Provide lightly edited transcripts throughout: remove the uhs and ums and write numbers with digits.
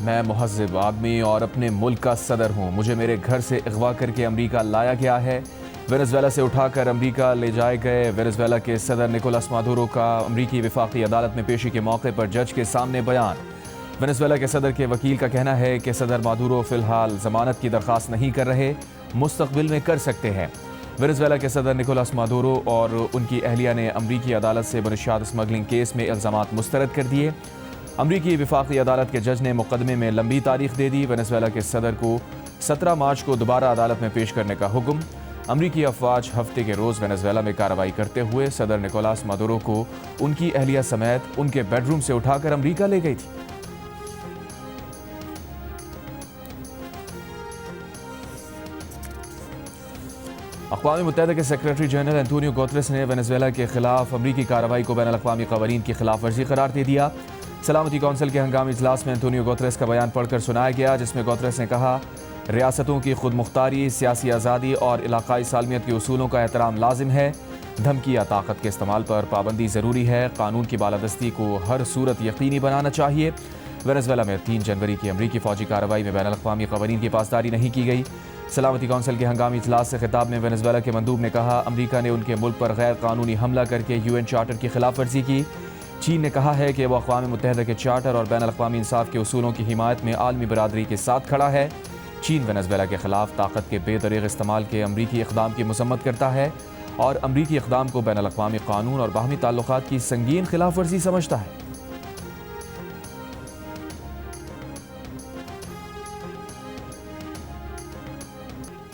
میں مہذب آدمی اور اپنے ملک کا صدر ہوں. مجھے میرے گھر سے اغوا کر کے امریکہ لایا گیا ہے. وینزویلا سے اٹھا کر امریکہ لے جائے گئے. وینزویلا کے صدر نکولاس مادورو کا امریکی وفاقی عدالت میں پیشی کے موقع پر جج کے سامنے بیان. وینزویلا کے صدر کے وکیل کا کہنا ہے کہ صدر مادورو فی الحال ضمانت کی درخواست نہیں کر رہے, مستقبل میں کر سکتے ہیں. وینزویلا کے صدر نکولاس مادورو اور ان کی اہلیہ نے امریکی عدالت سے منشیات اسمگلنگ کیس میں الزامات مسترد کر دیے. امریکی وفاقی عدالت کے جج نے مقدمے میں لمبی تاریخ دے دی. وینزویلا کے صدر کو 17 مارچ کو دوبارہ عدالت میں پیش کرنے کا حکم. امریکی افواج ہفتے کے روز وینزویلا میں کارروائی کرتے ہوئے صدر نکولاس مادورو کو ان کی اہلیہ سمیت ان کے بیڈ روم سے اٹھا کر امریکہ لے گئی تھی. اقوام متحدہ کے سیکریٹری جنرل انتونیو گوتریس نے وینزویلا کے خلاف امریکی کارروائی کو بین الاقوامی قوانین کی خلاف ورزی قرار دے دیا. سلامتی کونسل کے ہنگامی اجلاس میں انتونیو گوتریس کا بیان پڑھ کر سنایا گیا, جس میں گوتریس نے کہا ریاستوں کی خود مختاری, سیاسی آزادی اور علاقائی سالمیت کے اصولوں کا احترام لازم ہے. دھمکی یا طاقت کے استعمال پر پابندی ضروری ہے. قانون کی بالادستی کو ہر صورت یقینی بنانا چاہیے. وینزویلا میں 3 جنوری کی امریکی فوجی کارروائی میں بین الاقوامی قوانین کی پاسداری نہیں کی گئی. سلامتی کونسل کے ہنگامی اجلاس سے خطاب میں وینزویلا کے مندوب نے کہا امریکہ نے ان کے ملک پر غیر قانونی حملہ کر کے UN چارٹر کی خلاف ورزی کی. چین نے کہا ہے کہ وہ اقوام متحدہ کے چارٹر اور بین الاقوامی انصاف کے اصولوں کی حمایت میں عالمی برادری کے ساتھ کھڑا ہے. چین وینزویلا کے خلاف طاقت کے بے دریغ استعمال کے امریکی اقدام کی مذمت کرتا ہے اور امریکی اقدام کو بین الاقوامی قانون اور باہمی تعلقات کی سنگین خلاف ورزی سمجھتا ہے.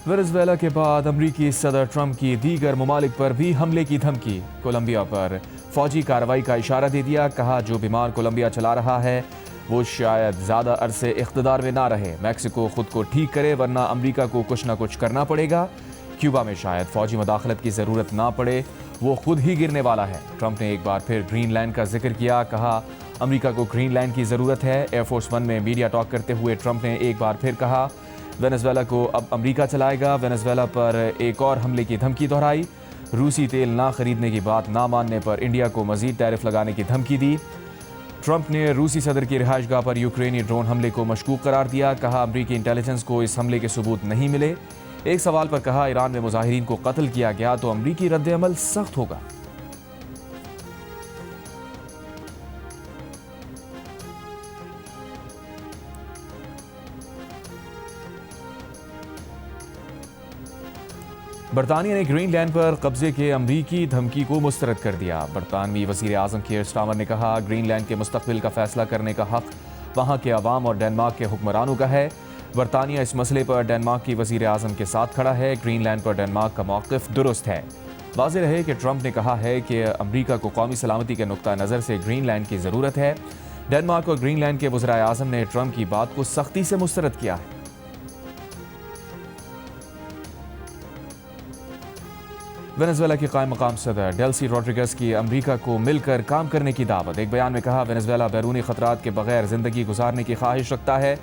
وینزویلا کے بعد امریکی صدر ٹرمپ کی دیگر ممالک پر بھی حملے کی دھمکی. کولمبیا پر فوجی کارروائی کا اشارہ دے دیا. کہا جو بیمار کولمبیا چلا رہا ہے وہ شاید زیادہ عرصے اقتدار میں نہ رہے. میکسیکو خود کو ٹھیک کرے ورنہ امریکہ کو کچھ نہ کچھ کرنا پڑے گا. کیوبا میں شاید فوجی مداخلت کی ضرورت نہ پڑے, وہ خود ہی گرنے والا ہے. ٹرمپ نے ایک بار پھر گرین لینڈ کا ذکر کیا. کہا امریکہ کو گرین لینڈ کی ضرورت ہے. ایئر فورس 1 میں میڈیا ٹاک کرتے ہوئے ٹرمپ نے ایک بار پھر کہا وینزویلا کو اب امریکہ چلائے گا. وینزویلا پر ایک اور حملے کی دھمکی دہرائی. روسی تیل نہ خریدنے کی بات نہ ماننے پر انڈیا کو مزید ٹیرف لگانے کی دھمکی دی. ٹرمپ نے روسی صدر کی رہائش گاہ پر یوکرینی ڈرون حملے کو مشکوک قرار دیا. کہا امریکی انٹیلیجنس کو اس حملے کے ثبوت نہیں ملے. ایک سوال پر کہا ایران میں مظاہرین کو قتل کیا گیا تو امریکی رد عمل سخت ہوگا. برطانیہ نے گرین لینڈ پر قبضے کے امریکی دھمکی کو مسترد کر دیا. برطانوی وزیر اعظم کیئر سٹارمر نے کہا گرین لینڈ کے مستقبل کا فیصلہ کرنے کا حق وہاں کے عوام اور ڈنمارک کے حکمرانوں کا ہے. برطانیہ اس مسئلے پر ڈنمارک کی وزیر اعظم کے ساتھ کھڑا ہے. گرین لینڈ پر ڈنمارک کا موقف درست ہے. واضح رہے کہ ٹرمپ نے کہا ہے کہ امریکہ کو قومی سلامتی کے نقطہ نظر سے گرین لینڈ کی ضرورت ہے. ڈنمارک اور گرین لینڈ کے وزرائے اعظم نے ٹرمپ کی بات کو سختی سے مسترد کیا ہے. وینزویلا کی قائم مقام صدر ڈیلسی روڈریگز کی امریکہ کو مل کر کام کرنے کی دعوت. ایک بیان میں کہا وینزویلا بیرونی خطرات کے بغیر زندگی گزارنے کی خواہش رکھتا ہے.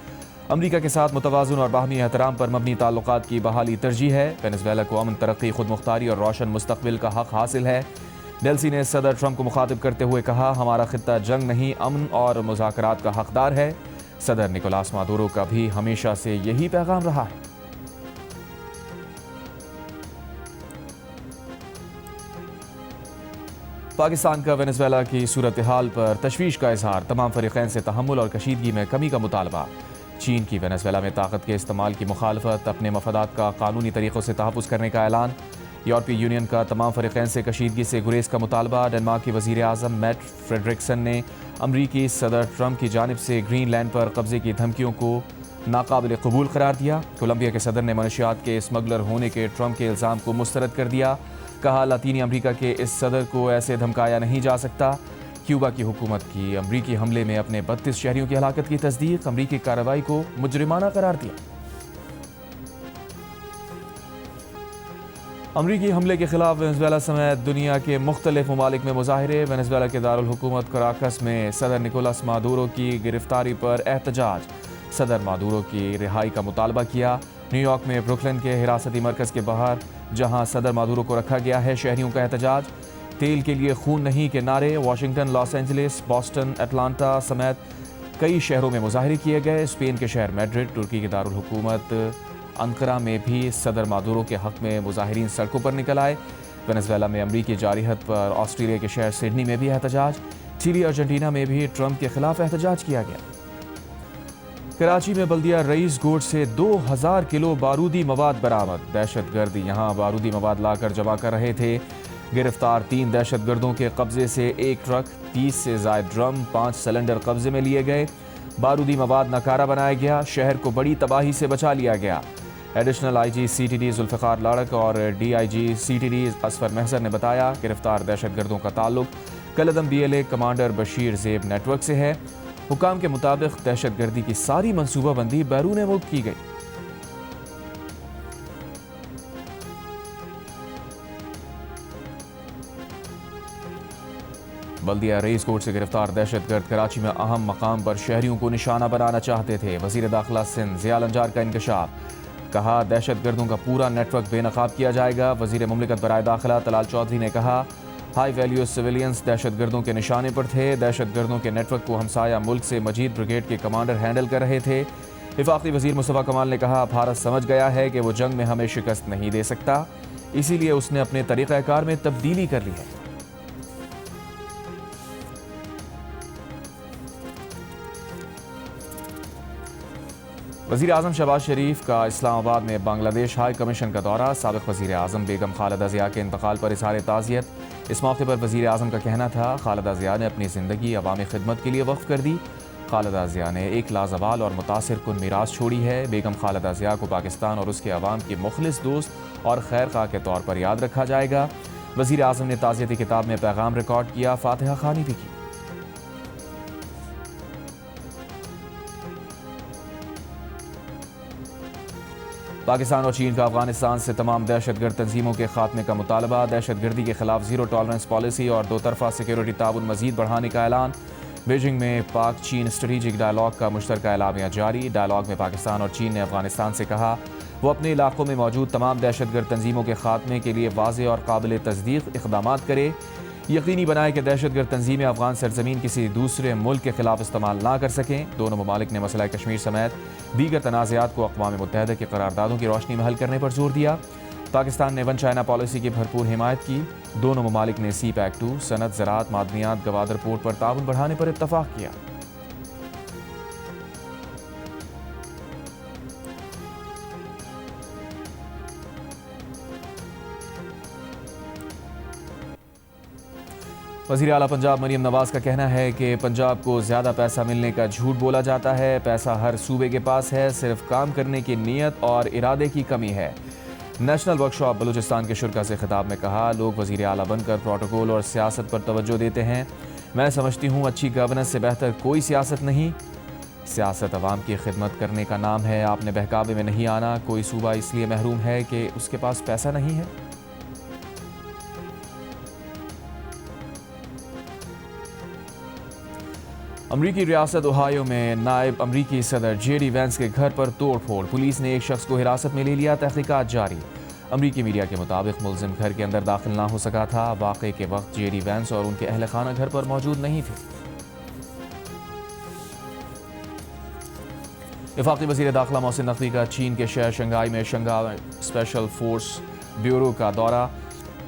امریکہ کے ساتھ متوازن اور باہمی احترام پر مبنی تعلقات کی بحالی ترجیح ہے. وینزویلا کو امن, ترقی, خود مختاری اور روشن مستقبل کا حق حاصل ہے. ڈیلسی نے صدر ٹرمپ کو مخاطب کرتے ہوئے کہا ہمارا خطہ جنگ نہیں, امن اور مذاکرات کا حقدار ہے. صدر نکولاس مادورو کا بھی ہمیشہ سے یہی پیغام رہا ہے. پاکستان کا وینزویلا کی صورتحال پر تشویش کا اظہار. تمام فریقین سے تحمل اور کشیدگی میں کمی کا مطالبہ. چین کی وینزویلا میں طاقت کے استعمال کی مخالفت, اپنے مفادات کا قانونی طریقوں سے تحفظ کرنے کا اعلان. یورپی یونین کا تمام فریقین سے کشیدگی سے گریز کا مطالبہ. ڈنمارک کی وزیر اعظم میٹ فریڈرکسن نے امریکی صدر ٹرمپ کی جانب سے گرین لینڈ پر قبضے کی دھمکیوں کو ناقابل قبول قرار دیا. کولمبیا کے صدر نے منشیات کے اسمگلر ہونے کے ٹرمپ کے الزام کو مسترد کر دیا. کہا لاطینی امریکہ کے اس صدر کو ایسے دھمکایا نہیں جا سکتا. کیوبا کی حکومت کی امریکی حملے میں اپنے 32 شہریوں کی ہلاکت کی تصدیق. امریکی کارروائی کو مجرمانہ قرار دیا. امریکی حملے کے خلاف وینزویلا سمیت دنیا کے مختلف ممالک میں مظاہرے. وینزویلا کے دارالحکومت کراکس میں صدر نکولاس مادورو کی گرفتاری پر احتجاج. صدر مادورو کی رہائی کا مطالبہ کیا. نیو یارک میں بروکلن کے حراستی مرکز کے باہر جہاں صدر مادورو کو رکھا گیا ہے شہریوں کا احتجاج. تیل کے لیے خون نہیں کے نعرے. Washington, Los Angeles, Boston, Atlanta سمیت कई शहरों में मुजाहरे किए गए। स्पेन के शहर मैड्रिड, तुर्की के दारुल हुकूमत अंकारा में भी सदर मादुरो के हक में मुजाहिरीन सड़कों पर निकल आए। वेनेजुएला में अमरीकी जारहियत पर ऑस्ट्रेलिया के शहर सिडनी में भी एहतजाज। चिली, अर्जेंटीना में भी ट्रंप के खिलाफ एहतजाज किया गया। कराची में बल्दिया रईस गोट से 2000 किलो बारूदी मवाद बरामद। दहशतगर्द यहां बारूदी मवाद लाकर जमा कर रहे थे। गिरफ्तार 3 दहशतगर्दों के कब्जे से 1 ट्रक, 30 से जायद ड्रम, 5 सिलेंडर कब्जे में लिए गए। बारूदी मवाद नकारा बनाया गया। शहर को बड़ी तबाही से बचा लिया गया। एडिशनल आईजी सीटीडी जुल्फ़िकार लाड़क और डीआईजी सीटीडी असफर महजर ने बताया, गिरफ्तार दहशतगर्दों का ताल्लुक कलदम BLA commander Bashir Zeb network से है। हुकाम के मुताबिक दहशतगर्दी की सारी मंसूबाबंदी बैरून मुल्क की गई। बल्दिया रईस कोर्ट से गिरफ्तार दहशतगर्द कराची में अहम मकाम पर शहरियों को निशाना बनाना चाहते थे। वजीर दाखिला सिंध ज़िया लंजार का इंकशाफ। कहा, दहशतगर्दों का पूरा नेटवर्क बेनकाब किया जाएगा। वजीर मुमलिकत बराए दाखिला तलाल चौधरी ने कहा, हाई वैल्यू सिविलियंस दहशतगर्दों के निशाने पर थे। दहशतगर्दों के नेटवर्क को हमसाया मुल्क से मजीद ब्रिगेड के कमांडर हैंडल कर रहे थे। वफाकी वजीर मुस्तफ़ा कमाल ने कहा, भारत समझ गया है कि वो जंग में हमें शिकस्त नहीं दे सकता, इसीलिए उसने अपने तरीक़ाकार में तब्दीली कर ली है। वज़ीर आज़म शहबाज शरीफ का इस्लामाबाद में बांग्लादेश हाई कमीशन का दौरा। साबिक़ वज़ीर आज़म बेगम खालिदा ज़िया के इंतकाल पर इज़हार ताज़ियत। इस मौके पर वज़ीर आज़म का कहना था, खालिदा ज़िया ने अपनी ज़िंदगी अवामी खिदमत के लिए वक्फ़ कर दी। खालिदा ज़िया ने एक लाजवाल और मुतासिर कुन मीरास छोड़ी है। बेगम खालिदा ज़िया को पाकिस्तान और उसके अवाम की मुखलिस दोस्त और खैर खा के तौर पर याद रखा जाएगा। वज़ीर आज़म ने ताज़ियती किताब में पैगाम रिकॉर्ड किया, फातिहा ख़ानी भी की। पाकिस्तान और चीन का अफगानिस्तान से तमाम दहशतगर्द तंजीमों के खात्मे का मुतालबा। दहशतगर्दी के खिलाफ ज़ीरो टॉलरेंस पॉलिसी और दो तरफा सिक्योरिटी ताउन मजीद बढ़ाने का ऐलान। बीजिंग में पाक चीन स्ट्रेटेजिक डायलॉग का मुश्तरका एलामिया जारी। डायलॉग में पाकिस्तान और चीन ने अफगानिस्तान से कहा, वो अपने इलाकों में मौजूद तमाम दहशतगर्द तंजीमों के खात्मे के लिए वाज़े और काबिल तस्दीक इक़दामात करे। यकीनी बनाए कि दहशतगर्द तंजीमें अफगान सरजमीन किसी दूसरे मुल्क के खिलाफ इस्तेमाल ना कर सकें। दोनों ममालिक ने मसला कश्मीर समेत दीगर तनाज़ात को अक़वाम मुत्तहिदा की करारदादों की रोशनी में हल करने पर जोर दिया। पाकिस्तान ने वन चाइना पॉलिसी की भरपूर हिमायत की। दोनों ममालिक ने सी पैक 2, सनत, ज़राअत, मादनियात, गवादर पोर्ट पर ताउन बढ़ाने पर इत्तफाक किया। वज़ीर आला पंजाब मरीम नवाज़ का कहना है कि पंजाब को ज़्यादा पैसा मिलने का झूठ बोला जाता है। पैसा हर सूबे के पास है, सिर्फ काम करने की नीयत और इरादे की कमी है। नेशनल वर्कशॉप बलूचिस्तान के शुरा से खिताब में कहा, लोग वज़ीर आला बनकर प्रोटोकॉल और सियासत पर तवज्जो देते हैं। मैं समझती हूँ अच्छी गवर्नेंस से बेहतर कोई सियासत नहीं। सियासत अवाम की खिदमत करने का नाम है। आपने बहकावे में नहीं आना। कोई सूबा इसलिए महरूम है कि उसके पास पैसा नहीं है। अमरीकी रियासत ओहायो में नायब अमरीकी सदर जेडी वैंस के घर पर तोड़ फोड़। पुलिस ने एक शख्स को हिरासत में ले लिया। तहकीकात जारी। अमरीकी मीडिया के मुताबिक मुलजिम घर के अंदर दाखिल ना हो सका था। वाक़े के वक्त जेडी वैंस और उनके अहल खाना घर पर मौजूद नहीं थे। वफाकी वज़ीर दाखिला मोहसिन नकवी का चीन के शहर शंघाई में शंघाई स्पेशल फोर्स ब्यूरो का दौरा।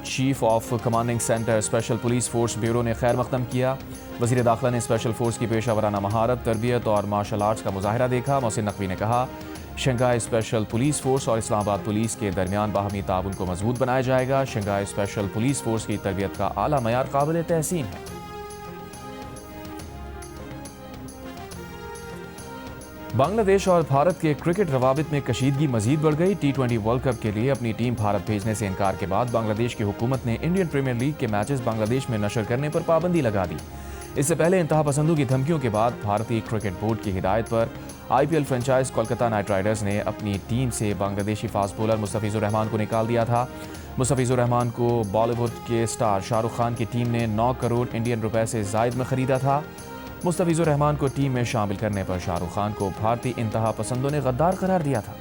Chief of commanding centre special police force bureau ने खैर मकदम किया। वज़ीर दाखिला ने स्पेशल फोर्स की पेशा वराना महारत, तरबियत और मार्शल आर्ट्स का मुजाहिरा देखा। मोहसिन नकवी ने कहा, शंघाई स्पेशल पुलिस फोर्स और इस्लामाबाद पुलिस के दरमियान बाहमी ताउन को मजबूत बनाया जाएगा। शंघाई स्पेशल पुलिस फोर्स की तरबियत का आला मयार काबिल तहसीन है। बांग्लादेश और भारत के क्रिकेट रवाबित में कशीदगी मजीद बढ़ गई। T20 वर्ल्ड कप के लिए अपनी टीम भारत भेजने से इनकार के बाद बांग्लादेश की हुकूमत ने इंडियन प्रीमियर लीग के मैचेस बांग्लादेश में नशर करने पर पाबंदी लगा दी। इससे पहले इंतहा पसंदों की धमकियों के बाद भारतीय क्रिकेट बोर्ड की हिदायत पर IPL franchise Kolkata night Riders ने अपनी टीम से बांग्लादेशी फास्ट बॉलर मुस्तफिजुर रहमान को निकाल दिया था। मुस्तफिजुर रहमान को बॉलीवुड के स्टार शाहरुख खान की टीम ने 9 करोड़ इंडियन रुपए से जायद में खरीदा था। मुस्तफिजुर रहमान को टीम में शामिल करने पर शाहरुख खान को भारतीय इंतहा पसंदों ने गद्दार करार दिया था।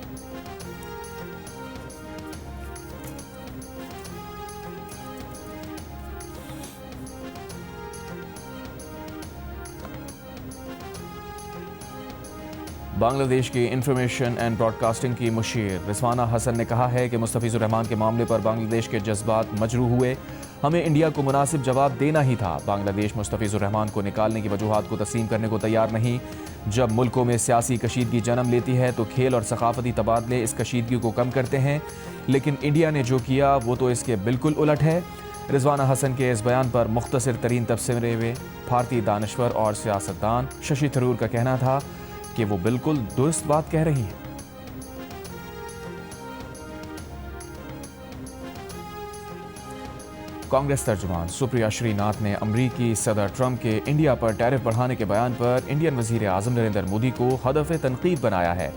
बांग्लादेश की इंफॉर्मेशन एंड ब्रॉडकास्टिंग की मुशीर रिजवाना हसन ने कहा है कि मुस्तफिजुर रहमान के मामले पर बांग्लादेश के जज्बात मजरूह हुए। हमें इंडिया को मुनासिब जवाब देना ही था। बांग्लादेश मुस्तफिजुर रहमान को निकालने की वजूहात को तस्लीम करने को तैयार नहीं। जब मुल्कों में सियासी कशीदगी जन्म लेती है तो खेल और सकाफती तबादले इस कशीदगी को कम करते हैं, लेकिन इंडिया ने जो किया वो तो इसके बिल्कुल उलट है। रिजवाना हसन के इस बयान पर मुख्तसर तरीन तबसरे में भारतीय दानश्वर और सियासतदान शशि थरूर का कहना था कि वो बिल्कुल दुरुस्त बात कह रही हैं। कांग्रेस तर्जुमान सुप्रिया श्रीनाथ ने अमरीकी सदर ट्रंप के इंडिया पर टैरिफ बढ़ाने के बयान पर इंडियन वजीर आजम नरेंद्र मोदी को हदफ तनकीद बनाया है।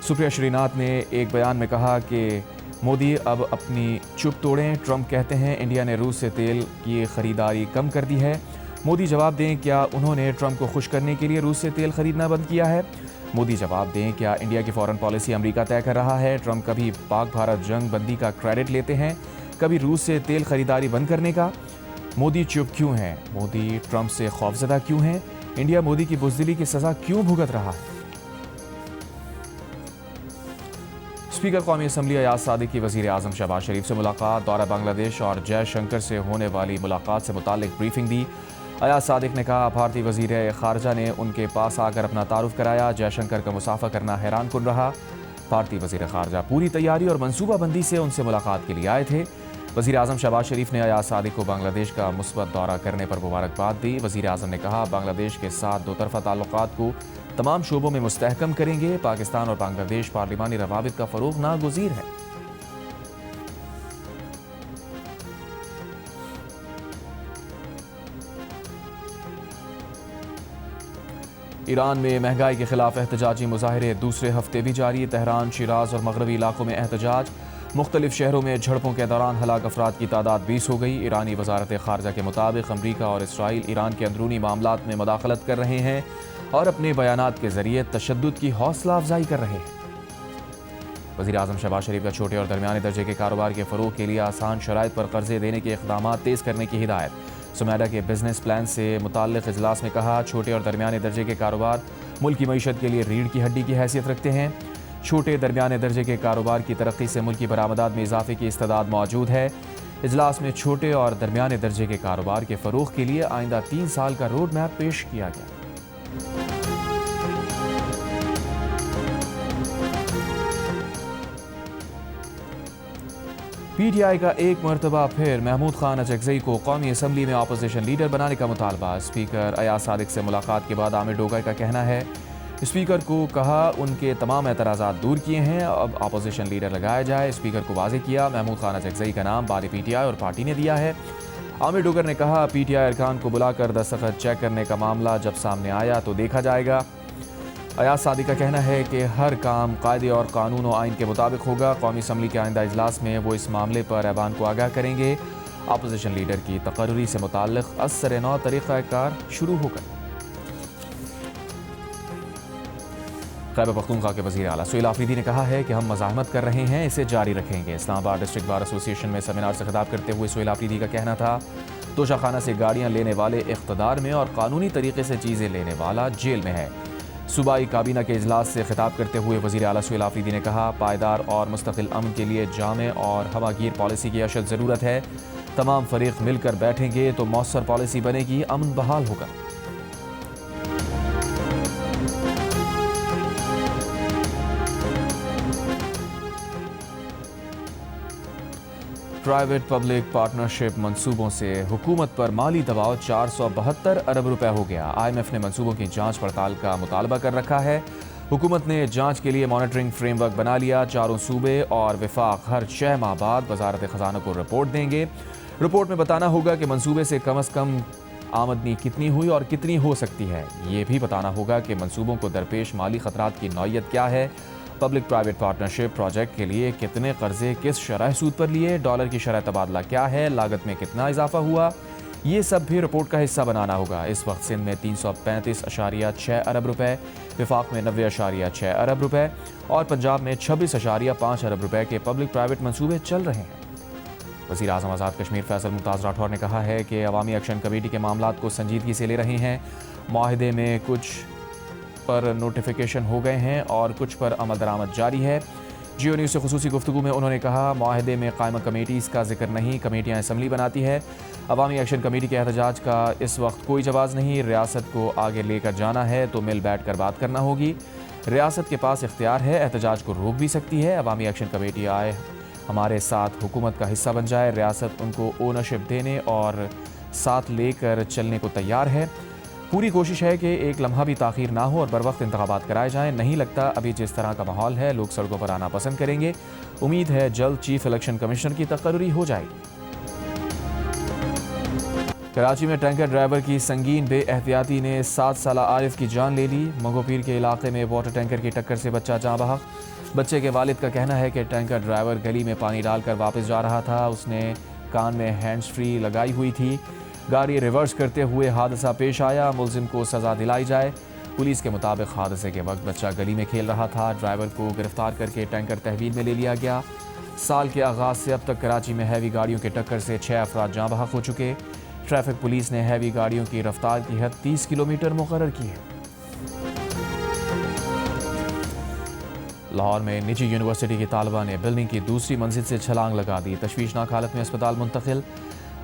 सुप्रिया श्रीनाथ ने एक बयान में कहा कि मोदी अब अपनी चुप तोड़ें। ट्रंप कहते हैं इंडिया ने रूस से तेल की खरीदारी कम कर दी है। मोदी जवाब दें, क्या उन्होंने ट्रंप को खुश करने के लिए रूस से तेल खरीदना बंद किया है? मोदी जवाब दें, क्या इंडिया की फॉरेन पॉलिसी अमेरिका तय कर रहा है? ट्रंप कभी पाक भारत जंग बंदी का क्रेडिट लेते हैं, कभी रूस से तेल खरीदारी बंद करने का? मोदी चुप क्यों हैं? मोदी ट्रंप से खौफजदा क्यों हैं? इंडिया मोदी की बुज़दिली की सज़ा क्यों भुगत रहा है? स्पीकर कौमी असम्बली अयाज सादिक की वज़ीर आज़म शहबाज शरीफ से मुलाकात। दौरा बांग्लादेश और जयशंकर से होने वाली मुलाकात से मुताल्लिक ब्रीफिंग दी। अयाज सादिक ने कहा, भारतीय वज़ीर ख़ारजा ने उनके पास आकर अपना तारुफ कराया। जयशंकर का मुसाफा करना हैरान कुन रहा। भारतीय वज़ीर ख़ारजा पूरी तैयारी और मनसूबाबंदी से उनसे मुलाकात के लिए आए थे। वज़ीर आज़म शहबाज शरीफ ने अयाज सादिक को बांग्लादेश का मुस्बत दौरा करने पर मुबारकबाद दी। वज़ीर आज़म ने कहा, बांग्लादेश के साथ दो तरफ़ा ताल्लुक़ात को तमाम शोबों में मुस्तहकम करेंगे। पाकिस्तान और बांग्लादेश पार्लिमानी रवाबित का फ़रोग़ नागुज़ीर है। ईरान में महंगाई के खिलाफ एहतजाजी मुजाहरे दूसरे हफ्ते भी जारी। तेहरान, शिराज और मगरबी इलाकों में एहतजाज। मुख्तलिफ शहरों में झड़पों के दौरान हलाक अफराद की तादाद 20 हो गई। ईरानी वजारत ख़ारजा के मुताबिक अमरीका और इसराइल ईरान के अंदरूनी मामलात में मदाखलत कर रहे हैं और अपने बयानात के जरिए तशद्दुद की हौसला अफजाई कर रहे हैं। वज़ीर आज़म शहबाज शरीफ का छोटे और दरमियाने दर्जे के कारोबार के फ़रोग़ के लिए आसान शराइत पर कर्जे देने के इक़दाम तेज़ करने की हिदायत। सुमेरा के बिजनेस प्लान से मुताल्लिक़ इजलास में कहा, छोटे और दरमियाने दर्जे के कारोबार मुल्क की मईशत के लिए रीढ़ की हड्डी की हैसियत रखते हैं। छोटे दरमियाने दर्जे के कारोबार की तरक्की से मुल्क की बरामदात में इजाफे की इस्तदाद मौजूद है। इजलास में छोटे और दरमियाने दर्जे के कारोबार के फ़रोग़ के लिए आइंदा 3 साल का रोड मैप पेश किया गया। पीटीआई का एक मरतबा फिर महमूद खान अचकज़ई को कौमी असम्बली में अपोजिशन लीडर बनाने का मुतालबा। स्पीकर अयाज सादिक से मुलाकात के बाद आमिर डोगर का कहना है, स्पीकर को कहा उनके तमाम एतराज़ात दूर किए हैं, अब अपोजिशन लीडर लगाया जाए। स्पीकर को वाज़ेह किया, महमूद खान अचकज़ई का नाम बारी पीटीआई और पार्टी ने दिया है। आमिर डोगर ने कहा, पीटीआई अरकान को बुलाकर दस्तखत चेक करने का मामला जब सामने आया तो देखा जाएगा। अयाज सादिक का कहना है कि हर काम कायदे और कानून और आइन के मुताबिक होगा। कौमी असम्बली के आइंदा इजलास में वो इस मामले पर ऐवान को आगाह करेंगे। अपोजिशन लीडर की तकर्री से मुताल्लिक़ असर नौ तरीक़ाकार शुरू होगा। खैबर पख्तूनख्वा के वज़ीर आला सुहेल आफरीदी ने कहा है कि हम मज़ाहमत कर रहे हैं, इसे जारी रखेंगे। इस्लामाबाद डिस्ट्रिक्ट बार एसोसिएशन में सेमिनार से खिताब करते हुए सुहेल आफरीदी का कहना था, तोशाखाना से गाड़ियाँ लेने वाले इख्तदार में और कानूनी तरीके से चीज़ें लेने वाला जेल में है। सूबाई काबीना के इजलास से खिताब करते हुए वज़ीर आला सुहेल आफरीदी ने कहा, पायदार और मुस्तकिल अमन के लिए जामे और हवागीर पॉलिसी की अशद ज़रूरत है। तमाम फरीक मिलकर बैठेंगे तो मौसर पॉलिसी बनेगी, अमन बहाल होगा। प्राइवेट पब्लिक पार्टनरशिप मंसूबों से हुकूमत पर माली दबाव 472 अरब रुपए हो गया। IMF ने मंसूबों की जांच पड़ताल का मुतालबा कर रखा है। हुकूमत ने जांच के लिए मॉनिटरिंग फ्रेमवर्क बना लिया। चारों सूबे और विफाक हर 6 माह बाद वजारत खजाना को रिपोर्ट देंगे। रिपोर्ट में बताना होगा कि मंसूबे से कम आमदनी कितनी हुई और कितनी हो सकती है। ये भी बताना होगा कि मंसूबों को दरपेश माली खतरात की नौइयत क्या है। पब्लिक प्राइवेट पार्टनरशिप प्रोजेक्ट के लिए कितने कर्जे किस शरह सूद पर लिए, डॉलर की शरह तबादला क्या है, लागत में कितना इजाफा हुआ, ये सब भी रिपोर्ट का हिस्सा बनाना होगा। इस वक्त सिंध में 335.6 अरब रुपए, विफाक में 90.6 अरब रुपए और पंजाब में 26.5 अरब रुपए के पब्लिक प्राइवेट मंसूबे चल रहे हैं। वज़ीर आज़म आज़ाद कश्मीर फैसल मुमताज़ राठौर ने कहा है कि अवामी एक्शन कमेटी के मामलात को संजीदगी से ले रहे हैं। माहिदे में कुछ पर नोटिफिकेशन हो गए हैं और कुछ पर अमल दरामद जारी है। जियो न्यूज़ से खुसूसी गुफ्तगू में उन्होंने कहा, मुआहदे में कायम कमेटीज़ का जिक्र नहीं, कमेटियाँ असम्बली बनाती है। अवामी एक्शन कमेटी के एहतजाज का इस वक्त कोई जवाब नहीं। रियासत को आगे लेकर जाना है तो मिल बैठ कर बात करना होगी। रियासत के पास इख्तियार है, एहतजाज को रोक भी सकती है। अवामी एक्शन कमेटी आए हमारे साथ हुकूमत का हिस्सा बन जाए, रियासत उनको ओनरशिप देने और साथ लेकर चलने को तैयार है। पूरी कोशिश है कि एक लम्हा भी ताख़ीर ना हो और बर वक्त इंतखाबात कराए जाएँ। नहीं लगता अभी जिस तरह का माहौल है लोग सड़कों पर आना पसंद करेंगे। उम्मीद है जल्द चीफ इलेक्शन कमिश्नर की तकर्री हो जाएगी। कराची में टैंकर ड्राइवर की संगीन बेएहतियाती ने 7 साला आरिफ की जान ले ली। मंगोपीर के इलाके में वाटर टैंकर की टक्कर से बच्चा जाँ बहक। बच्चे के वालिद का कहना है कि टैंकर ड्राइवर गली में पानी डालकर वापस जा रहा था। उसने कान में हैंड्स फ्री लगाई हुई थी। गाड़ी रिवर्स करते हुए हादसा पेश आया। मुलजिम को सज़ा दिलाई जाए। पुलिस के मुताबिक हादसे के वक्त बच्चा गली में खेल रहा था। ड्राइवर को गिरफ्तार करके टैंकर तहवील में ले लिया गया। साल के आगाज़ से अब तक कराची में हैवी गाड़ियों की टक्कर से 6 अफराद जाँ बहक हो चुके। ट्रैफिक पुलिस ने हैवी गाड़ियों की रफ्तार की हद 30 किलोमीटर मुकर्रर की है। लाहौर में निजी यूनिवर्सिटी की तालिबा ने बिल्डिंग की दूसरी मंजिल से छलांग लगा दी। तशवीशनाक हालत में अस्पताल मुंतकिल।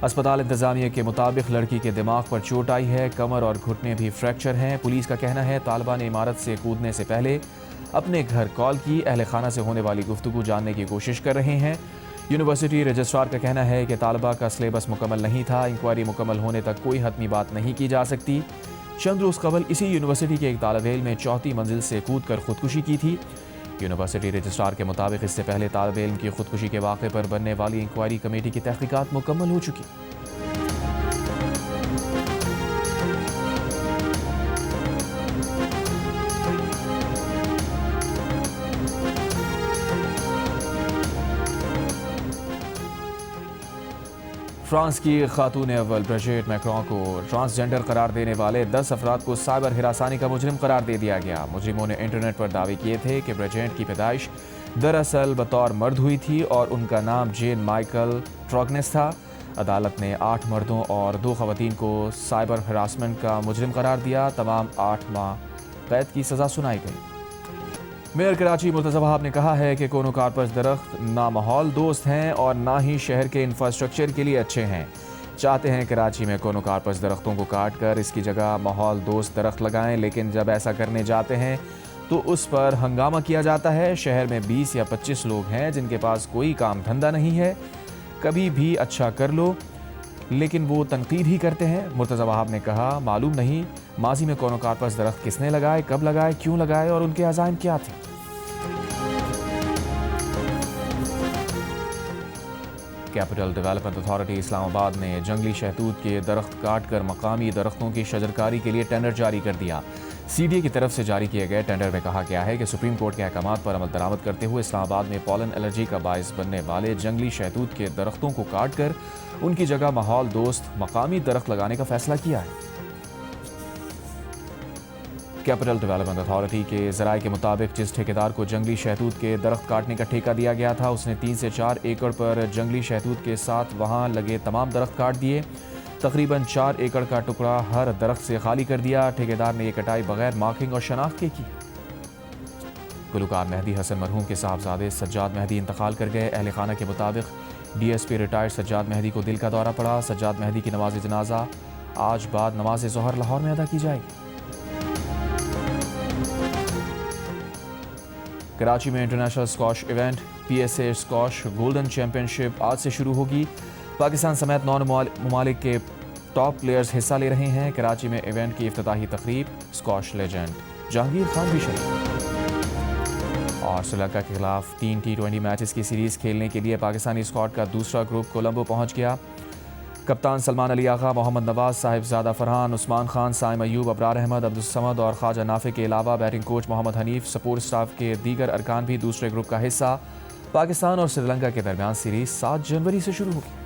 अस्पताल इंतजामिया के मुताबिक लड़की के दिमाग पर चोट आई है, कमर और घुटने भी फ्रैक्चर हैं। पुलिस का कहना है तालिबा ने इमारत से कूदने से पहले अपने घर कॉल की। अहल खाना से होने वाली गुफ्तगू जानने की कोशिश कर रहे हैं। यूनिवर्सिटी रजिस्ट्रार का कहना है कि तालिबा का सिलेबस मुकम्मल नहीं था। इंक्वायरी मुकम्मल होने तक कोई हतमी बात नहीं की जा सकती। चंद रोज़ कबल इसी यूनिवर्सिटी के एक तालिब इल्म ने 4थी मंजिल से कूद कर खुदकुशी की थी। यूनिवर्सिटी रजिस्ट्रार के मुताबिक इससे पहले तालिब इल्म की खुदकुशी के वाक़े पर बनने वाली इंक्वायरी कमेटी की तहकीकात मुकम्मल हो चुकी। फ्रांस की खातून अव्वल ब्रिजिट मैक्रों को ट्रांसजेंडर करार देने वाले 10 अफराद को साइबर हिरासानी का मुजरिम करार दे दिया गया। मुजरिमों ने इंटरनेट पर दावे किए थे कि ब्रिजिट की पैदाइश दरअसल बतौर मर्द हुई थी और उनका नाम जेन माइकल ट्रॉगनेस था। अदालत ने 8 मर्दों और 2 खवातीन को साइबर हरासमेंट का मुजरिम करार दिया। तमाम 8 माह कैद की सज़ा सुनाई गई। मेयर कराची मुर्तज़ा वहाब ने कहा है कि कोनो कारपस दरख्त ना माहौल दोस्त हैं और ना ही शहर के इंफ्रास्ट्रक्चर के लिए अच्छे हैं। चाहते हैं कराची में कोनो कारपस दरख्तों को काट कर इसकी जगह माहौल दोस्त दरख्त लगाएं, लेकिन जब ऐसा करने जाते हैं तो उस पर हंगामा किया जाता है। शहर में 20 या 25 लोग हैं जिनके पास कोई काम धंधा नहीं है। कभी भी अच्छा कर लो लेकिन वो तनकीद ही करते हैं। मुर्तज़ा वहाब ने कहा, मालूम नहीं माजी में कोनो कारपस दरख्त किसने लगाए, कब लगाए, क्यों लगाए और उनके अज़ाइम क्या थे। कैपिटल डेवलपमेंट अथॉरिटी इस्लामाबाद ने जंगली शहतूत के दरख्त काट कर मकामी दरख्तों की शजरकारी के लिए टेंडर जारी कर दिया। CDA की तरफ से जारी किए गए टेंडर में कहा गया है कि सुप्रीम कोर्ट के अहकामात पर अमल दरामद करते हुए इस्लामाबाद में पॉलन एलर्जी का बायस बनने वाले जंगली शहतूत के दरख्तों को काट कर उनकी जगह माहौल दोस्त मकामी दरख्त लगाने का फैसला किया है। कैपिटल डेवलपमेंट अथॉरिटी के ज़राए के मुताबिक जिस ठेकेदार को जंगली शहतूत के दरख्त काटने का ठेका दिया गया था उसने 3 से 4 एकड़ पर जंगली शहतूत के साथ वहां लगे तमाम दरख्त काट दिए। तकरीबन 4 एकड़ का टुकड़ा हर दरख्त से खाली कर दिया। ठेकेदार ने यह कटाई बगैर मार्किंग और शनाख्त के की। गुलकार मेहदी हसन मरहूम के साहबजादे सज्जाद मेहदी इंतकाल कर गए। अहल खाना के मुताबिक DSP रिटायर्ड सज्जाद मेहदी को दिल का दौरा पड़ा। सज्जाद मेहदी की नमाज जनाजा आज बाद नमाज ज़ोहर लाहौर में अदा की जाएगी। कराची में international squash event PSA squash golden championship आज से शुरू होगी। पाकिस्तान समेत 9 ममालिक के टॉप प्लेयर्स हिस्सा ले रहे हैं। कराची में इवेंट की इफ्तिताही तकरीब स्क्वाश लेजेंड जहांगीर खान भी शरीक। और श्रीलंका के खिलाफ 3 T20 मैचेस की सीरीज़ खेलने के लिए पाकिस्तानी स्क्वाड का दूसरा ग्रुप कोलंबो पहुंच गया। कप्तान सलमान अली आगा, मोहम्मद नवाज, साहिबजादा फरहान, उस्मान खान, साइम अयूब, अबरार अहमद, अब्दुल समद और ख्वाजा नाफे के अलावा batting coach Mohammad Hanif, support staff के दीगर अरकान भी दूसरे ग्रुप का हिस्सा। पाकिस्तान और श्रीलंका के दरमियान सीरीज़ 7 जनवरी से शुरू होगी।